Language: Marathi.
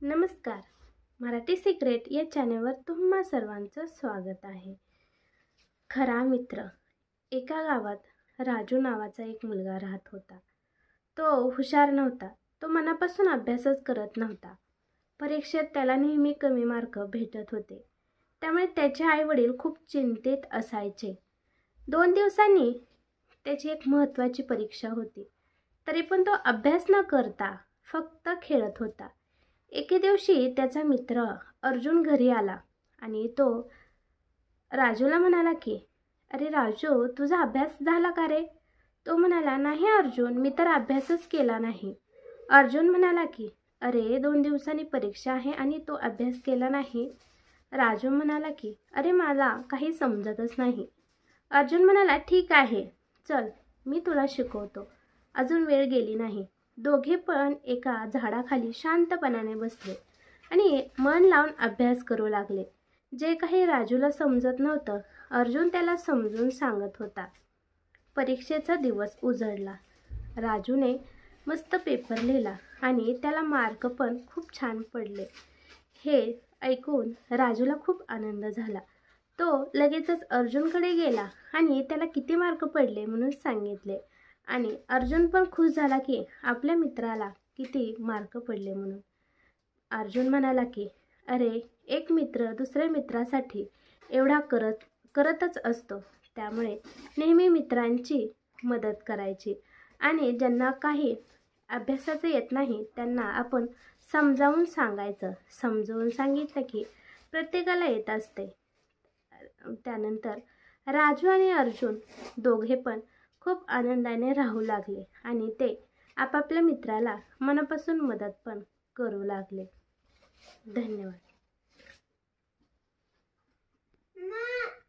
नमस्कार. मराठी सिक्रेट या चॅनेलवर तुम्हा सर्वांचं स्वागत आहे. खरा मित्र. एका गावात राजू नावाचा एक मुलगा राहत होता. तो हुशार नव्हता. तो मनापासून अभ्यासच करत नव्हता. परीक्षेत त्याला नेहमी कमी मार्क भेटत होते. त्यामुळे त्याचे आईवडील खूप चिंतित असायचे. 2 दिवसांनी त्याची एक महत्त्वाची परीक्षा होती. तरी पण तो अभ्यास न करता फक्त खेळत होता. एके दिवशी त्याचा मित्र अर्जुन घरी आला आणि तो राजूला म्हणाला की, "अरे राजू, तुझा अभ्यास झाला का रे?" तो म्हणाला, "नाही अर्जुन, मी तर अभ्यासच केला नाही." अर्जुन म्हणाला की, "अरे 2 दिवसांनी परीक्षा आहे आणि तू अभ्यास केला नाही." राजू म्हणाला की, "अरे मला काही समजतच नाही." अर्जुन म्हणाला, "ठीक आहे, चल मी तुला शिकवतो. अजून वेळ गेली नाही." दोघे पण एका झाडाखाली शांतपणाने बसले आणि मन लावून अभ्यास करू लागले. जे काही राजूला समजत नव्हतं, अर्जुन त्याला समजून सांगत होता. परीक्षेचा दिवस उजळला. राजूने मस्त पेपर लिहिला आणि त्याला मार्क पण खूप छान पडले. हे ऐकून राजूला खूप आनंद झाला. तो लगेचच अर्जुनकडे गेला आणि त्याला किती मार्क पडले म्हणून सांगितले. आणि अर्जुन पण खुश झाला की आपल्या मित्राला किती मार्क पडले म्हणून. अर्जुन म्हणाला की, "अरे, एक मित्र दुसऱ्या मित्रासाठी एवढा करतच असतो. त्यामुळे नेहमी मित्रांची मदत करायची आणि ज्यांना काही अभ्यासाचं येत नाही त्यांना आपण समजावून सांगायचं. समजावून सांगितलं की प्रत्येकाला येत असते." त्यानंतर राजू आणि अर्जुन दोघे पण खूप आनंदाने राहू लागले आणि ते आपापल्या मित्राला मनापासून मदत पण करू लागले. धन्यवाद.